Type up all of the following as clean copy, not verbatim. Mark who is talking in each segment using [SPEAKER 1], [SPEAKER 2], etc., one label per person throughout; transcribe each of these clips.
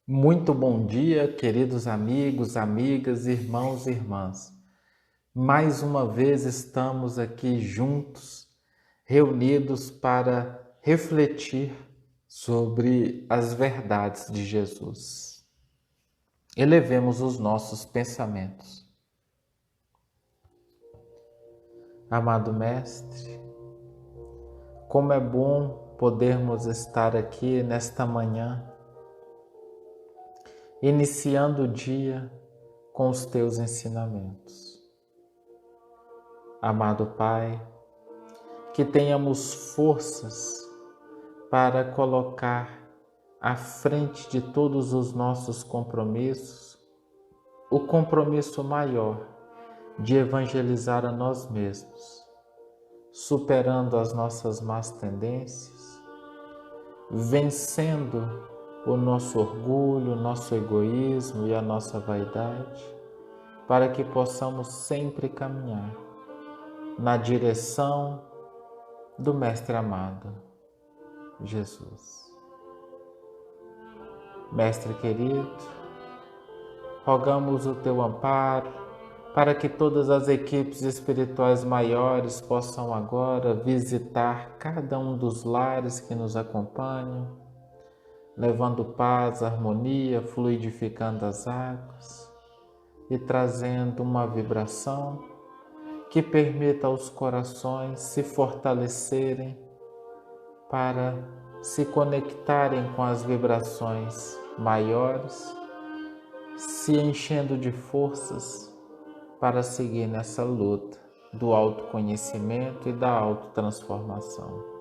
[SPEAKER 1] Muito bom dia, queridos amigos, amigas, irmãos e irmãs. Mais uma vez estamos aqui juntos, reunidos para refletir sobre as verdades de Jesus. Elevemos os nossos pensamentos. Amado Mestre, como é bom podermos estar aqui nesta manhã, iniciando o dia com os teus ensinamentos. Amado Pai, que tenhamos forças para colocar à frente de todos os nossos compromissos o compromisso maior de evangelizar a nós mesmos, superando as nossas más tendências, vencendo o nosso orgulho, o nosso egoísmo e a nossa vaidade, para que possamos sempre caminhar na direção do Mestre amado, Jesus. Mestre querido, rogamos o teu amparo para que todas as equipes espirituais maiores possam agora visitar cada um dos lares que nos acompanham, levando paz, harmonia, fluidificando as águas e trazendo uma vibração que permita aos corações se fortalecerem para se conectarem com as vibrações maiores, se enchendo de forças para seguir nessa luta do autoconhecimento e da autotransformação.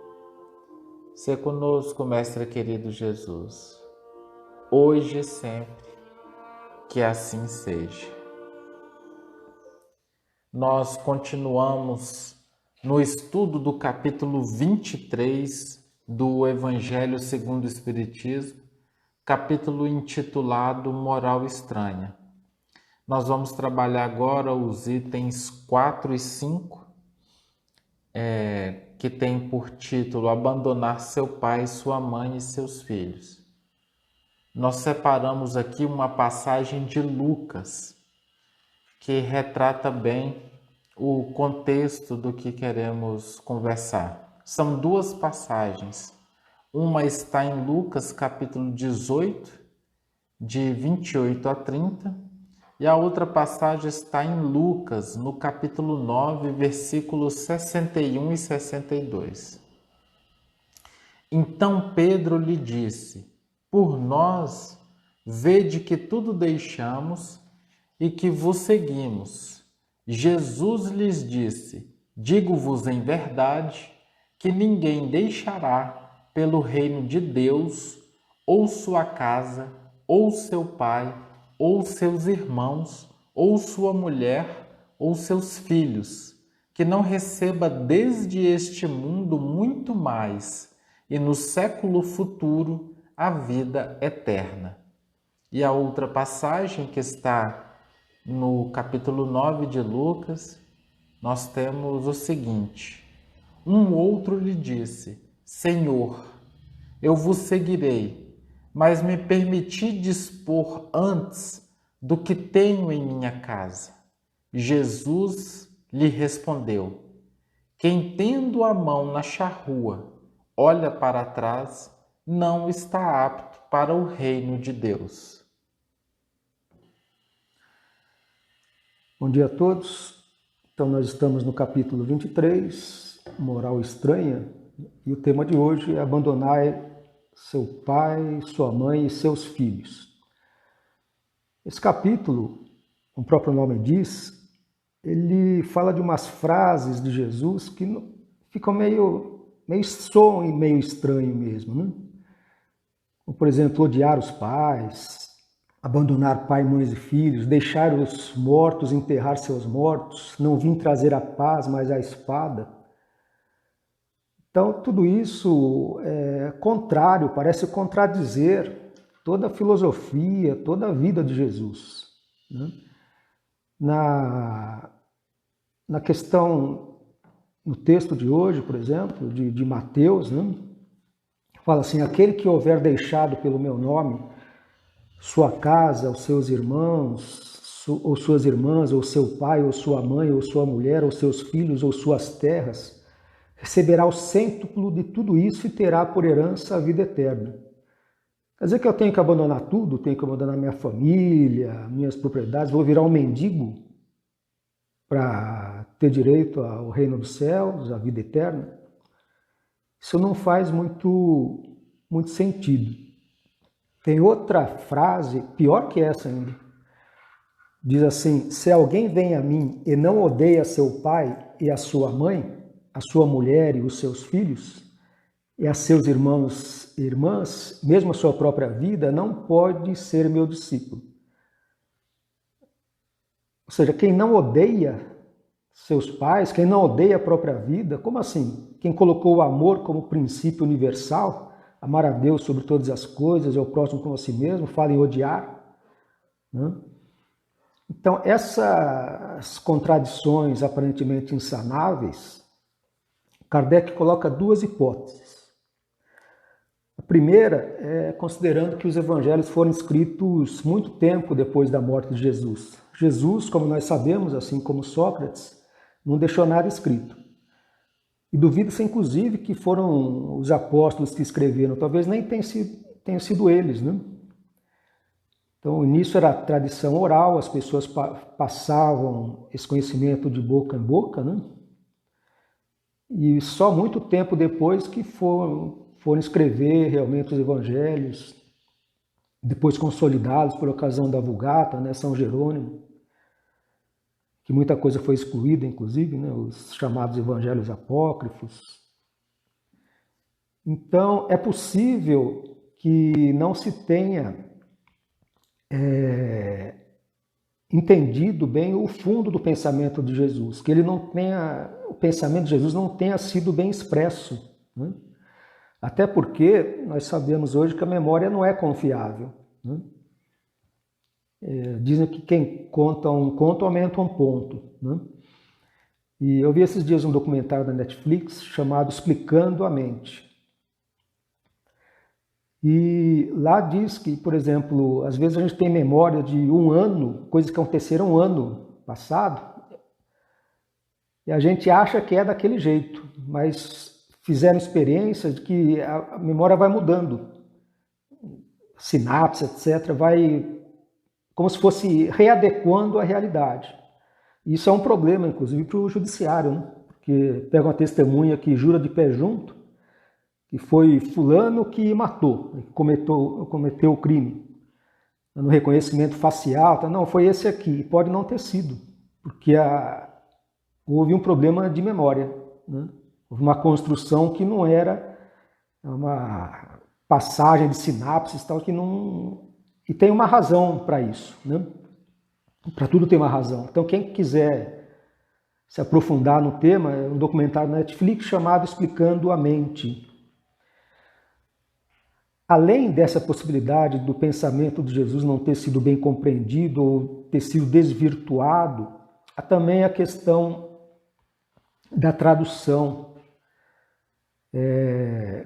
[SPEAKER 1] Se conosco, Mestre querido Jesus, hoje e sempre, que assim seja. Nós continuamos no estudo do capítulo 23 do Evangelho segundo o Espiritismo, capítulo intitulado Moral Estranha. Nós vamos trabalhar agora os itens 4 e 5, que tem por título Abandonar seu pai, sua mãe e seus filhos. Nós separamos aqui uma passagem de Lucas, que retrata bem o contexto do que queremos conversar. São duas passagens. Uma está em Lucas, capítulo 18, de 28 a 30, e a outra passagem está em Lucas, no capítulo 9, versículos 61 e 62. Então Pedro lhe disse: por nós, vede que tudo deixamos e que vos seguimos. Jesus lhes disse: digo-vos em verdade que ninguém deixará pelo reino de Deus ou sua casa, ou seu pai, ou seus irmãos, ou sua mulher, ou seus filhos, que não receba desde este mundo muito mais, e no século futuro a vida eterna. E a outra passagem que está no capítulo 9 de Lucas, nós temos o seguinte: um outro lhe disse: Senhor, eu vos seguirei, mas me permiti dispor antes do que tenho em minha casa. Jesus lhe respondeu: quem tendo a mão na charrua olha para trás, não está apto para o reino de Deus.
[SPEAKER 2] Bom dia a todos. Então nós estamos no capítulo 23, Moral Estranha, e o tema de hoje é abandonar seu pai, sua mãe e seus filhos. Esse capítulo, como o próprio nome diz, ele fala de umas frases de Jesus que ficam soam e meio estranho mesmo, né? Como, por exemplo, odiar os pais, abandonar pai, mães e filhos, deixar os mortos enterrar seus mortos, não vim trazer a paz, mas a espada. Então, tudo isso é contrário, parece contradizer toda a filosofia, toda a vida de Jesus, né? Na questão, no texto de hoje, por exemplo, de Mateus, né? Fala assim: aquele que houver deixado pelo meu nome sua casa, os seus irmãos, ou suas irmãs, ou seu pai, ou sua mãe, ou sua mulher, ou seus filhos, ou suas terras, receberá o cêntuplo de tudo isso e terá por herança a vida eterna. Quer dizer que eu tenho que abandonar tudo, tenho que abandonar minha família, minhas propriedades, vou virar um mendigo para ter direito ao reino dos céus, à vida eterna? Isso não faz muito sentido. Tem outra frase, pior que essa ainda. Diz assim: se alguém vem a mim e não odeia seu pai e a sua mãe, a sua mulher e os seus filhos, e a seus irmãos e irmãs, mesmo a sua própria vida, não pode ser meu discípulo. Ou seja, quem não odeia seus pais, quem não odeia a própria vida, como assim? Quem colocou o amor como princípio universal, amar a Deus sobre todas as coisas e ao próximo como a si mesmo, fala em odiar, né? Então, essas contradições aparentemente insanáveis, Kardec coloca duas hipóteses. A primeira é considerando que os evangelhos foram escritos muito tempo depois da morte de Jesus. Jesus, como nós sabemos, assim como Sócrates, não deixou nada escrito. E duvida-se, inclusive, que foram os apóstolos que escreveram. Talvez nem tenham sido eles, né? Então, o início era a tradição oral, as pessoas passavam esse conhecimento de boca em boca, né? E só muito tempo depois que foram escrever realmente os evangelhos, depois consolidados por ocasião da Vulgata, né? São Jerônimo, que muita coisa foi excluída, inclusive, né? Os chamados evangelhos apócrifos. Então, é possível que não se tenha entendido bem o fundo do pensamento de Jesus, que o pensamento de Jesus não tenha sido bem expresso, né? Até porque nós sabemos hoje que a memória não é confiável, né? Dizem que quem conta um conto aumenta um ponto, né? E eu vi esses dias um documentário da Netflix chamado Explicando a Mente. E lá diz que, por exemplo, às vezes a gente tem memória de um ano, coisas que aconteceram um ano passado, e a gente acha que é daquele jeito, mas fizeram experiências de que a memória vai mudando, sinapse, etc., vai como se fosse readequando à realidade. Isso é um problema, inclusive, para o judiciário, né? Porque pega uma testemunha que jura de pé junto, que foi fulano que matou, que cometeu o crime. No reconhecimento facial, não, foi esse aqui. Pode não ter sido, porque houve um problema de memória, né? Houve uma construção que não era uma passagem de sinapses, tal, que não... E tem uma razão para isso, né? Para tudo tem uma razão. Então, quem quiser se aprofundar no tema, é um documentário na Netflix chamado Explicando a Mente. Além dessa possibilidade do pensamento de Jesus não ter sido bem compreendido ou ter sido desvirtuado, há também a questão da tradução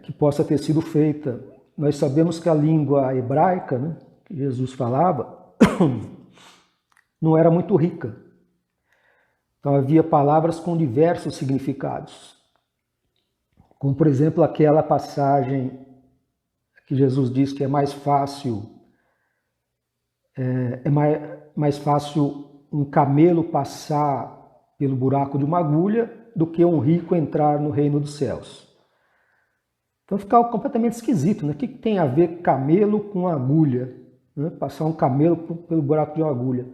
[SPEAKER 2] que possa ter sido feita. Nós sabemos que a língua hebraica, né, que Jesus falava, não era muito rica. Então havia palavras com diversos significados. Como, por exemplo, aquela passagem que Jesus diz que é mais fácil um camelo passar pelo buraco de uma agulha do que um rico entrar no reino dos céus. Então ficava completamente esquisito, né? O que tem a ver camelo com agulha? Né? Passar um camelo pelo buraco de uma agulha.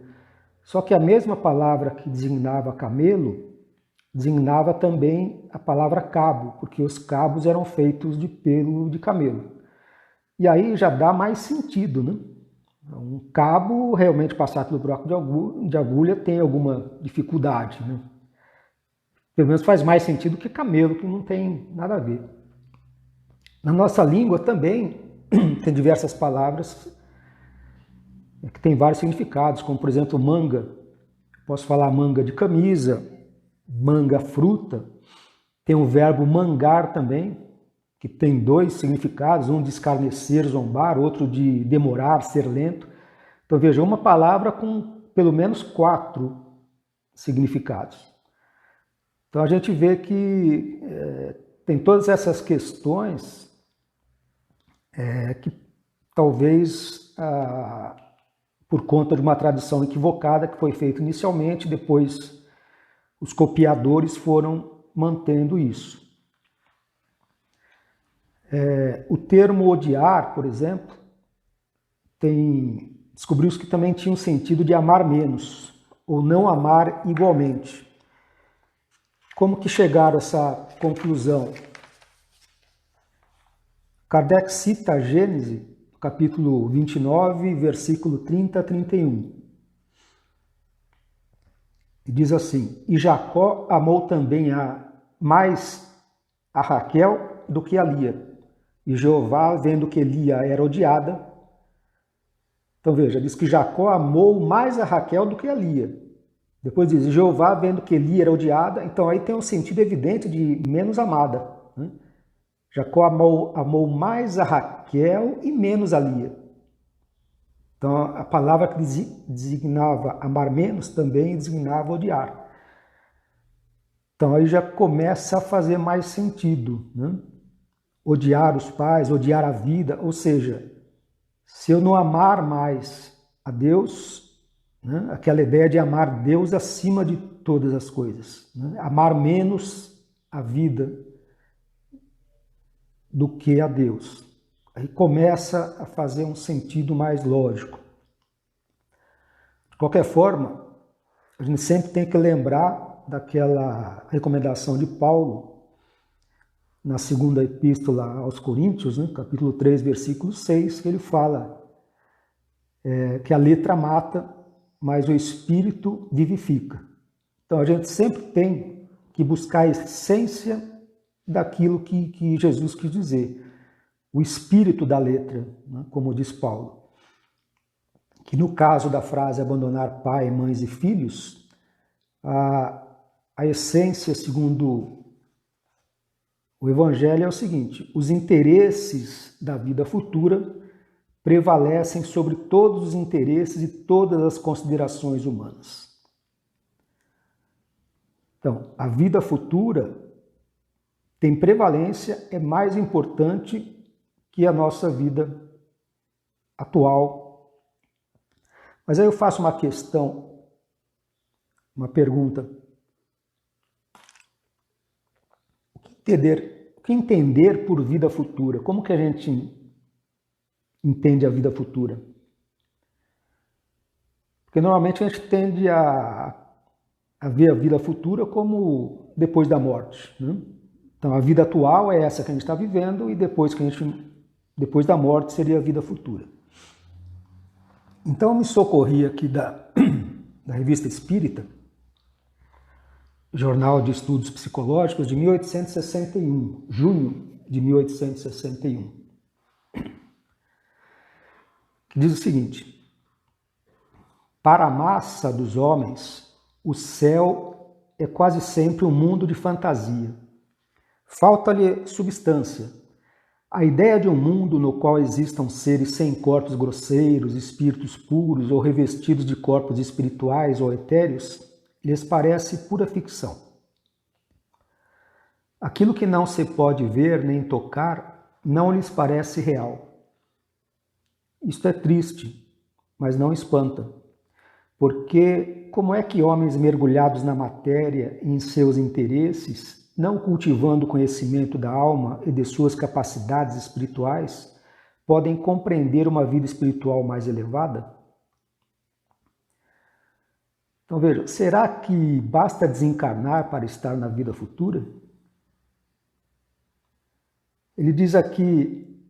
[SPEAKER 2] Só que a mesma palavra que designava camelo, designava também a palavra cabo, porque os cabos eram feitos de pelo de camelo. E aí já dá mais sentido, né? Um cabo realmente passar pelo buraco de agulha tem alguma dificuldade, né? Pelo menos faz mais sentido que camelo, que não tem nada a ver. Na nossa língua também tem diversas palavras que têm vários significados, como por exemplo manga. Posso falar manga de camisa, manga fruta. Tem o verbo mangar também, que tem dois significados, um de escarnecer, zombar, outro de demorar, ser lento. Então veja, uma palavra com pelo menos 4 significados. Então a gente vê que tem todas essas questões que talvez por conta de uma tradução equivocada que foi feita inicialmente, depois os copiadores foram mantendo isso. O termo odiar, por exemplo, descobriu-se que também tinha um sentido de amar menos, ou não amar igualmente. Como que chegaram a essa conclusão? Kardec cita a Gênese, capítulo 29, versículo 30 a 31. E diz assim: E Jacó amou também mais a Raquel do que a Lia. E Jeová, vendo que Lia era odiada, então veja, diz que Jacó amou mais a Raquel do que a Lia. Depois diz, Jeová, vendo que Lia era odiada, então aí tem um sentido evidente de menos amada, né? Jacó amou mais a Raquel e menos a Lia. Então a palavra que designava amar menos também designava odiar. Então aí já começa a fazer mais sentido, né? Odiar os pais, odiar a vida, ou seja, se eu não amar mais a Deus, né, aquela ideia de amar Deus acima de todas as coisas, né, amar menos a vida do que a Deus. Aí começa a fazer um sentido mais lógico. De qualquer forma, a gente sempre tem que lembrar daquela recomendação de Paulo na segunda epístola aos Coríntios, né, capítulo 3, versículo 6, que ele fala que a letra mata, mas o Espírito vivifica. Então a gente sempre tem que buscar a essência daquilo que Jesus quis dizer, o espírito da letra, né, como diz Paulo. Que no caso da frase abandonar pai, mães e filhos, a essência, segundo o Evangelho, é o seguinte: os interesses da vida futura prevalecem sobre todos os interesses e todas as considerações humanas. Então, a vida futura tem prevalência, é mais importante que a nossa vida atual. Mas aí eu faço uma questão, uma pergunta. O que entender por vida futura? Como que a gente entende a vida futura? Porque normalmente a gente tende a ver a vida futura como depois da morte, né? Então a vida atual é essa que a gente está vivendo e depois da morte seria a vida futura. Então eu me socorri aqui da Revista Espírita, Jornal de Estudos Psicológicos, de 1861, junho de 1861. Que diz o seguinte: para a massa dos homens, o céu é quase sempre um mundo de fantasia. Falta-lhe substância. A ideia de um mundo no qual existam seres sem corpos grosseiros, espíritos puros ou revestidos de corpos espirituais ou etéreos, lhes parece pura ficção. Aquilo que não se pode ver nem tocar não lhes parece real. Isto é triste, mas não espanta, porque como é que homens mergulhados na matéria e em seus interesses, não cultivando o conhecimento da alma e de suas capacidades espirituais, podem compreender uma vida espiritual mais elevada? Então veja, será que basta desencarnar para estar na vida futura? Ele diz aqui,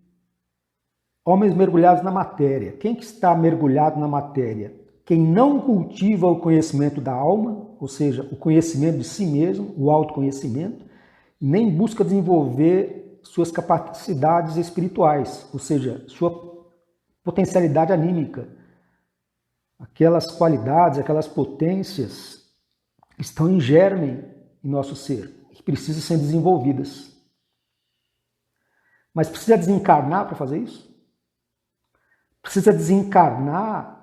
[SPEAKER 2] homens mergulhados na matéria. Quem que está mergulhado na matéria? Quem não cultiva o conhecimento da alma, ou seja, o conhecimento de si mesmo, o autoconhecimento, nem busca desenvolver suas capacidades espirituais, ou seja, sua potencialidade anímica. Aquelas qualidades, aquelas potências que estão em germe em nosso ser, que precisam ser desenvolvidas. Mas precisa desencarnar para fazer isso? Precisa desencarnar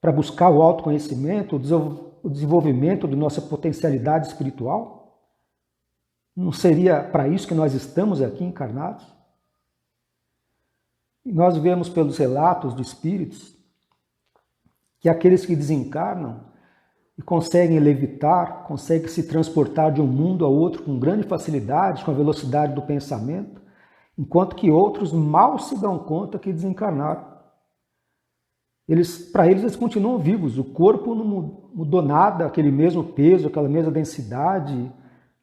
[SPEAKER 2] para buscar o autoconhecimento, o desenvolvimento de nossa potencialidade espiritual? Não seria para isso que nós estamos aqui encarnados? E nós vemos pelos relatos de espíritos que aqueles que desencarnam e conseguem levitar, conseguem se transportar de um mundo a outro com grande facilidade, com a velocidade do pensamento, enquanto que outros mal se dão conta que desencarnaram. Para eles continuam vivos, o corpo não mudou nada, aquele mesmo peso, aquela mesma densidade,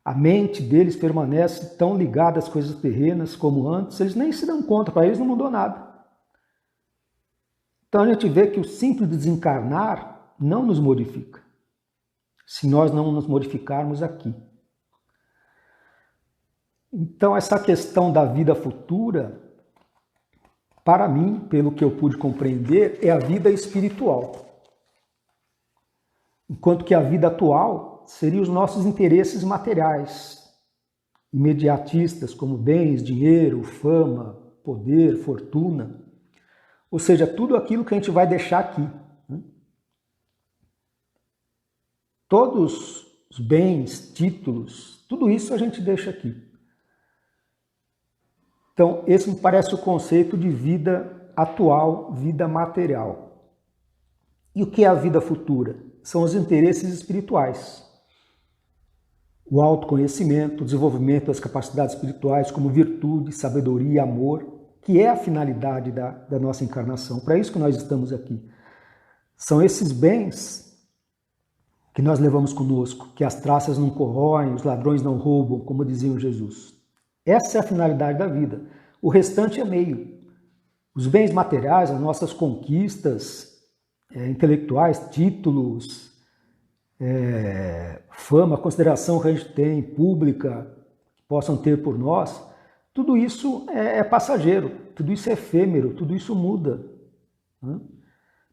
[SPEAKER 2] a mente deles permanece tão ligada às coisas terrenas como antes, eles nem se dão conta, para eles não mudou nada. Então a gente vê que o simples desencarnar não nos modifica, se nós não nos modificarmos aqui. Então essa questão da vida futura, para mim, pelo que eu pude compreender, é a vida espiritual. Enquanto que a vida atual seria os nossos interesses materiais, imediatistas, como bens, dinheiro, fama, poder, fortuna. Ou seja, tudo aquilo que a gente vai deixar aqui. Todos os bens, títulos, tudo isso a gente deixa aqui. Então, esse me parece o conceito de vida atual, vida material. E o que é a vida futura? São os interesses espirituais. O autoconhecimento, o desenvolvimento das capacidades espirituais como virtude, sabedoria, amor, que é a finalidade da nossa encarnação. Para isso que nós estamos aqui. São esses bens que nós levamos conosco, que as traças não corroem, os ladrões não roubam, como diziam Jesus. Essa é a finalidade da vida. O restante é meio. Os bens materiais, as nossas conquistas intelectuais, títulos, fama, consideração que a gente tem, pública, que possam ter por nós, tudo isso é passageiro, tudo isso é efêmero, tudo isso muda.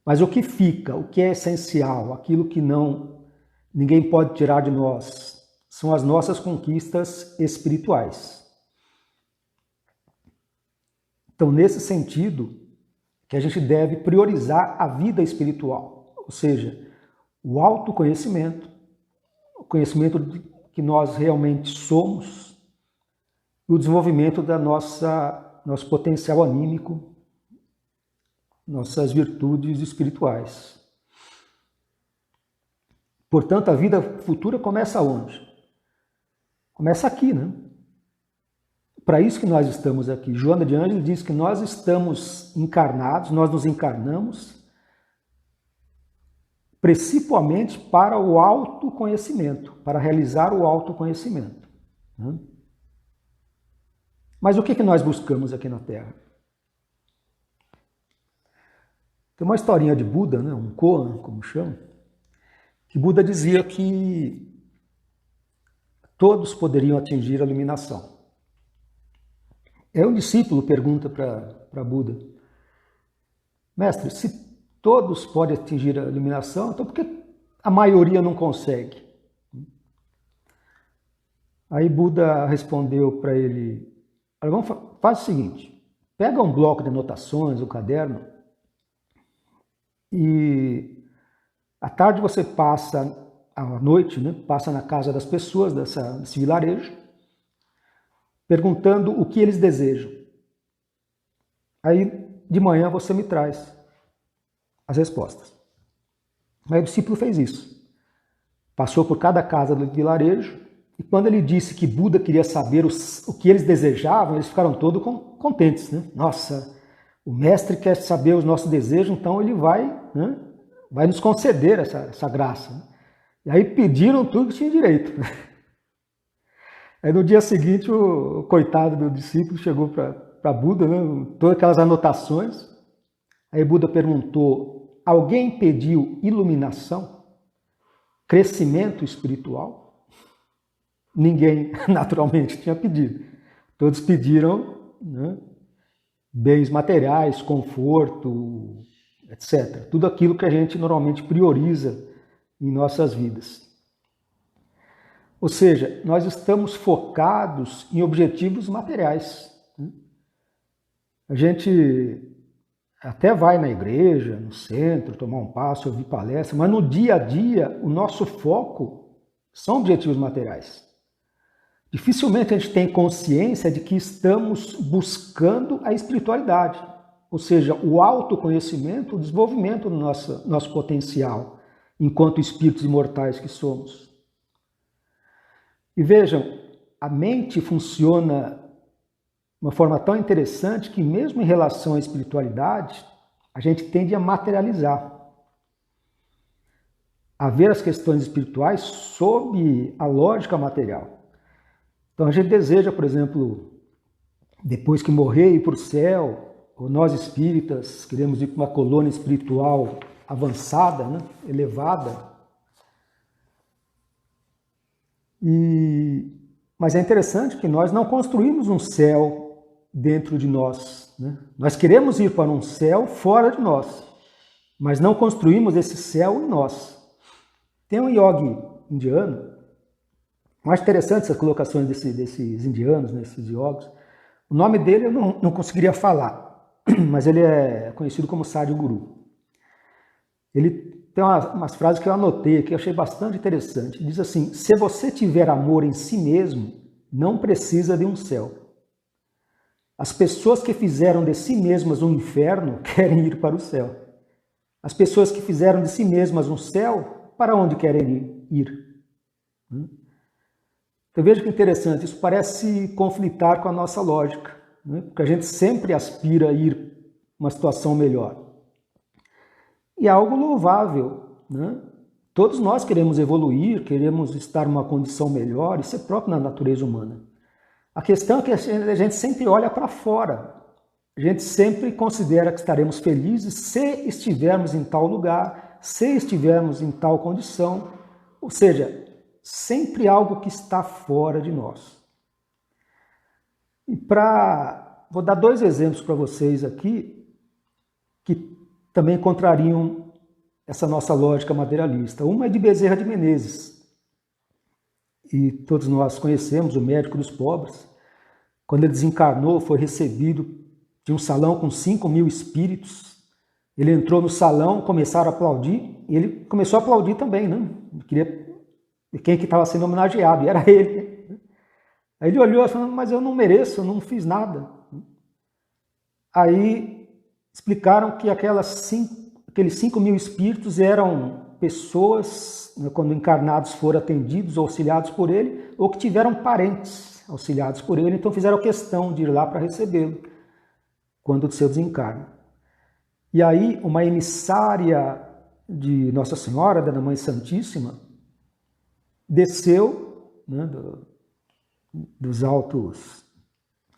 [SPEAKER 2] Mas o que fica, o que é essencial, aquilo que ninguém pode tirar de nós, são as nossas conquistas espirituais. Então, nesse sentido, que a gente deve priorizar a vida espiritual, ou seja, o autoconhecimento, o conhecimento de que nós realmente somos, e o desenvolvimento da nosso potencial anímico, nossas virtudes espirituais. Portanto, a vida futura começa onde? Começa aqui, né? Para isso que nós estamos aqui. Joana de Ângeles diz que nós estamos encarnados, nós nos encarnamos principalmente para o autoconhecimento, para realizar o autoconhecimento. Mas o que nós buscamos aqui na Terra? Tem uma historinha de Buda, né? Um koan, como chama, que Buda dizia que todos poderiam atingir a iluminação. Aí um discípulo pergunta para Buda: mestre, se todos podem atingir a iluminação, então por que a maioria não consegue? Aí Buda respondeu para ele: faz o seguinte, pega um bloco de anotações, um caderno, e à tarde você passa, à noite, né, passa na casa das pessoas desse vilarejo, perguntando o que eles desejam. Aí, de manhã, você me traz as respostas. Aí o discípulo fez isso. Passou por cada casa do vilarejo, e quando ele disse que Buda queria saber o que eles desejavam, eles ficaram todos contentes, né? Nossa, o mestre quer saber os nossos desejos, então ele vai nos conceder essa graça. Né? E aí pediram tudo que tinha direito. Aí no dia seguinte, o coitado do discípulo chegou para Buda, né, todas aquelas anotações. Aí Buda perguntou: alguém pediu iluminação? Crescimento espiritual? Ninguém, naturalmente, tinha pedido. Todos pediram, né, bens materiais, conforto, etc. Tudo aquilo que a gente normalmente prioriza em nossas vidas. Ou seja, nós estamos focados em objetivos materiais. A gente até vai na igreja, no centro, tomar um passo, ouvir palestra, mas no dia a dia o nosso foco são objetivos materiais. Dificilmente a gente tem consciência de que estamos buscando a espiritualidade, ou seja, o autoconhecimento, o desenvolvimento do nosso potencial, enquanto espíritos imortais que somos. E vejam, a mente funciona de uma forma tão interessante que mesmo em relação à espiritualidade, a gente tende a materializar, a ver as questões espirituais sob a lógica material. Então a gente deseja, por exemplo, depois que morrer, ir para o céu, ou nós espíritas queremos ir para uma colônia espiritual avançada, né? Elevada. Mas é interessante que nós não construímos um céu dentro de nós, né? Nós queremos ir para um céu fora de nós, mas não construímos esse céu em nós. Tem um yogi indiano. Mais interessante essas colocações desses indianos, desses yogis. O nome dele eu não conseguiria falar, mas ele é conhecido como Sadhguru. Ele tem umas frases que eu anotei aqui, eu achei bastante interessante. Diz assim: se você tiver amor em si mesmo, não precisa de um céu. As pessoas que fizeram de si mesmas um inferno querem ir para o céu. As pessoas que fizeram de si mesmas um céu, para onde querem ir? Então veja que interessante, isso parece conflitar com a nossa lógica, né? Porque a gente sempre aspira a ir para uma situação melhor. E é algo louvável, né? Todos nós queremos evoluir, queremos estar numa condição melhor, isso é próprio na natureza humana. A questão é que a gente sempre olha para fora, a gente sempre considera que estaremos felizes se estivermos em tal lugar, se estivermos em tal condição, ou seja, sempre algo que está fora de nós. E vou dar 2 exemplos para vocês aqui, que também contrariam essa nossa lógica materialista. Uma é de Bezerra de Menezes, e todos nós conhecemos, o médico dos pobres. Quando ele desencarnou, foi recebido de um salão com 5.000 espíritos. Ele entrou no salão, começaram a aplaudir, e ele começou a aplaudir também, né? Ele queria quem que estava sendo homenageado, e era ele. Aí ele olhou e falou: mas eu não mereço, eu não fiz nada. Aí explicaram que aqueles 5.000 espíritos eram pessoas, né, quando encarnados foram atendidos, auxiliados por ele, ou que tiveram parentes auxiliados por ele, então fizeram questão de ir lá para recebê-lo, quando do seu desencarne. E aí uma emissária de Nossa Senhora, da Mãe Santíssima, desceu, né, dos altos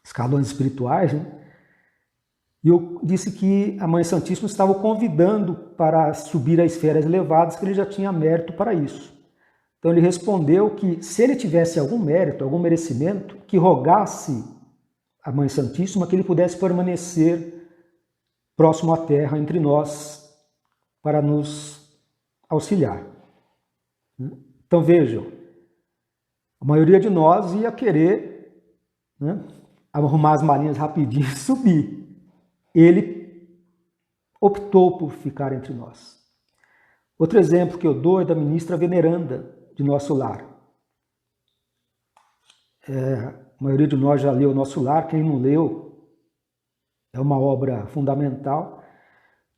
[SPEAKER 2] escalões espirituais, né, e eu disse que a Mãe Santíssima estava o convidando para subir a esferas elevadas, que ele já tinha mérito para isso. Então ele respondeu que se ele tivesse algum mérito, algum merecimento, que rogasse a Mãe Santíssima que ele pudesse permanecer próximo à Terra, entre nós, para nos auxiliar. Então vejam, a maioria de nós ia querer, né, arrumar as malinhas rapidinho e subir. Ele optou por ficar entre nós. Outro exemplo que eu dou é da ministra veneranda de Nosso Lar. A maioria de nós já leu Nosso Lar, quem não leu, é uma obra fundamental.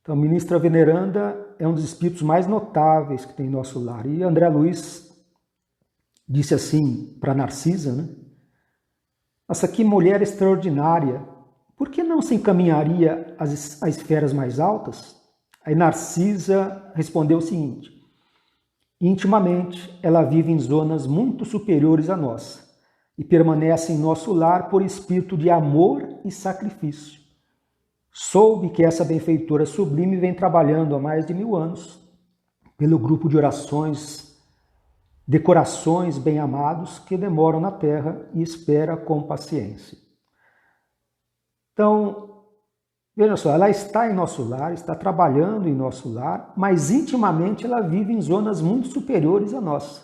[SPEAKER 2] Então, a ministra veneranda é um dos espíritos mais notáveis que tem em Nosso Lar. E André Luiz disse assim para Narcisa, né? Nossa, que mulher extraordinária! Por que não se encaminharia às esferas mais altas? Aí Narcisa respondeu o seguinte: intimamente ela vive em zonas muito superiores a nós e permanece em nosso lar por espírito de amor e sacrifício. Soube que essa benfeitora sublime vem trabalhando há mais de 1000 anos pelo grupo de orações de corações bem-amados que demoram na terra e espera com paciência. Então, veja só, ela está em nosso lar, está trabalhando em nosso lar, mas intimamente ela vive em zonas muito superiores a nós,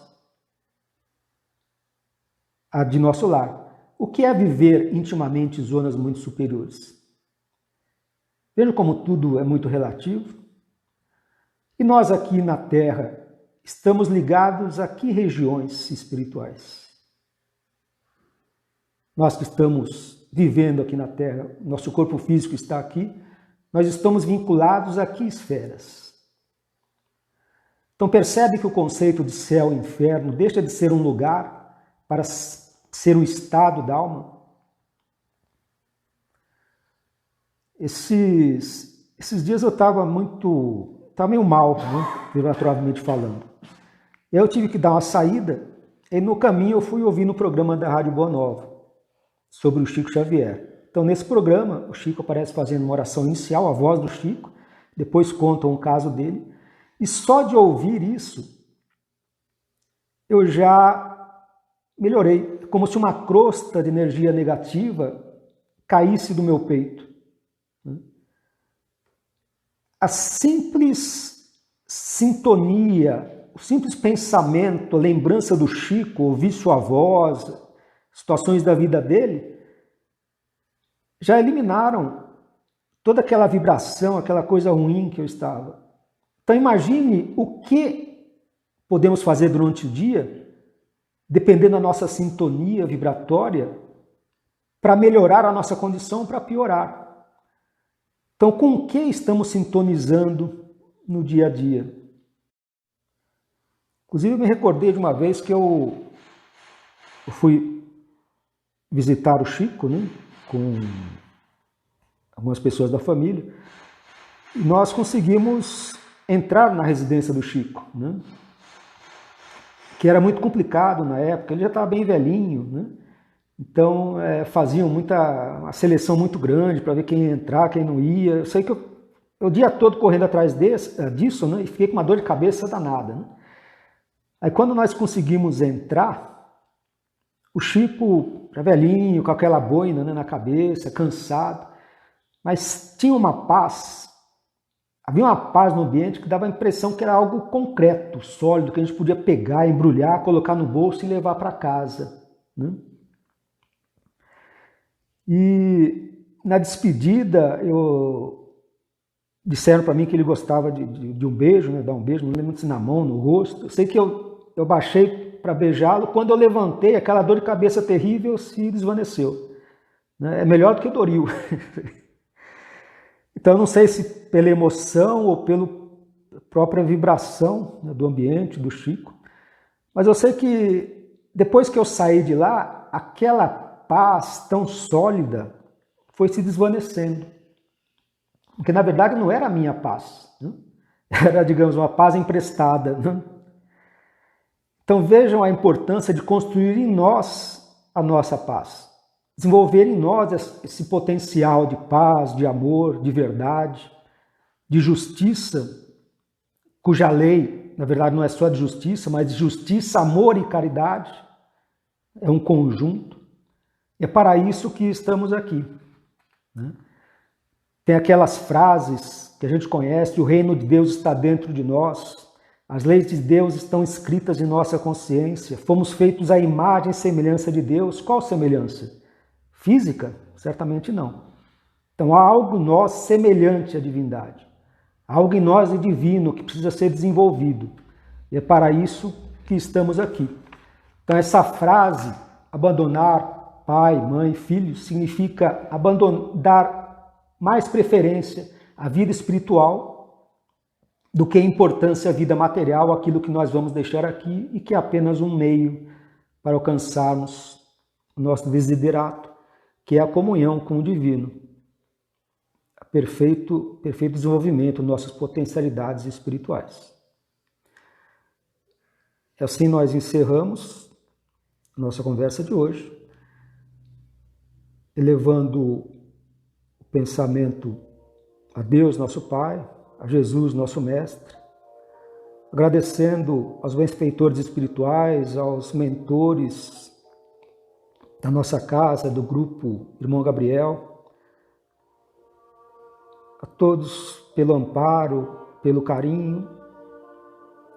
[SPEAKER 2] a de nosso lar. O que é viver intimamente em zonas muito superiores? Vejam como tudo é muito relativo. E nós aqui na Terra estamos ligados a que regiões espirituais? Nós que estamos vivendo aqui na Terra, nosso corpo físico está aqui, nós estamos vinculados a que esferas? Então percebe que o conceito de céu e inferno deixa de ser um lugar para ser um estado da alma? Esses dias eu estava meio mal, né, vibratoriamente falando. Eu tive que dar uma saída e no caminho eu fui ouvindo o programa da Rádio Boa Nova sobre o Chico Xavier. Então nesse programa o Chico aparece fazendo uma oração inicial, a voz do Chico, depois contam um caso dele, e só de ouvir isso eu já melhorei, como se uma crosta de energia negativa caísse do meu peito. A simples sintonia, o simples pensamento, a lembrança do Chico, ouvir sua voz, situações da vida dele, já eliminaram toda aquela vibração, aquela coisa ruim que eu estava. Então imagine o que podemos fazer durante o dia, dependendo da nossa sintonia vibratória, para melhorar a nossa condição, para piorar. Então, com o que estamos sintonizando no dia a dia? Inclusive, eu me recordei de uma vez que eu fui visitar o Chico, né, com algumas pessoas da família, e nós conseguimos entrar na residência do Chico, né, que era muito complicado na época, ele já estava bem velhinho, né? Então faziam uma seleção muito grande para ver quem ia entrar, quem não ia. Eu sei que eu o dia todo correndo atrás disso, né? E fiquei com uma dor de cabeça danada, né? Aí quando nós conseguimos entrar, o Chico já velhinho, com aquela boina, né, na cabeça, cansado, mas tinha uma paz, havia uma paz no ambiente que dava a impressão que era algo concreto, sólido, que a gente podia pegar, embrulhar, colocar no bolso e levar para casa, né? E na despedida, disseram para mim que ele gostava de um beijo, né? Dar um beijo, não lembro se na mão, no rosto. Eu sei que eu baixei para beijá-lo, quando eu levantei, aquela dor de cabeça terrível se desvaneceu, né? É melhor do que o Doril. Então eu não sei se pela emoção ou pela própria vibração, né, do ambiente, do Chico, mas eu sei que depois que eu saí de lá, aquela paz tão sólida foi se desvanecendo. Porque na verdade não era a minha paz, né? Era, digamos, uma paz emprestada, né? Então vejam a importância de construir em nós a nossa paz. Desenvolver em nós esse potencial de paz, de amor, de verdade, de justiça, cuja lei, na verdade, não é só de justiça, mas de justiça, amor e caridade. É um conjunto. É para isso que estamos aqui, né? Tem aquelas frases que a gente conhece: o reino de Deus está dentro de nós, as leis de Deus estão escritas em nossa consciência, fomos feitos à imagem e semelhança de Deus. Qual semelhança? Física? Certamente não. Então há algo em nós semelhante à divindade, há algo em nós de divino que precisa ser desenvolvido. E é para isso que estamos aqui. Então essa frase, abandonar pai, mãe, filhos, significa dar mais preferência à vida espiritual do que a importância à vida material, aquilo que nós vamos deixar aqui e que é apenas um meio para alcançarmos o nosso desiderato, que é a comunhão com o divino, perfeito desenvolvimento de nossas potencialidades espirituais. Assim nós encerramos nossa conversa de hoje, elevando o pensamento a Deus, nosso Pai, a Jesus, nosso Mestre, agradecendo aos benfeitores espirituais, aos mentores da nossa casa, do grupo Irmão Gabriel, a todos pelo amparo, pelo carinho,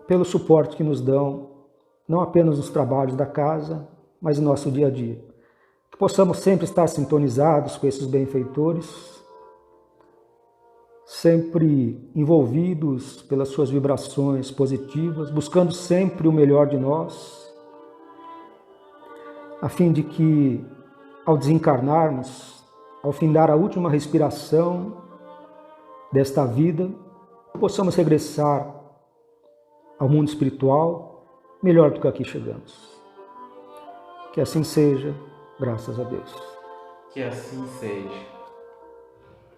[SPEAKER 2] pelo suporte que nos dão, não apenas nos trabalhos da casa, mas no nosso dia a dia. Que possamos sempre estar sintonizados com esses benfeitores sempre envolvidos pelas suas vibrações positivas, buscando sempre o melhor de nós, a fim de que, ao desencarnarmos, ao findar a última respiração desta vida, possamos regressar ao mundo espiritual melhor do que aqui chegamos. Que assim seja, graças a Deus.
[SPEAKER 1] Que assim seja.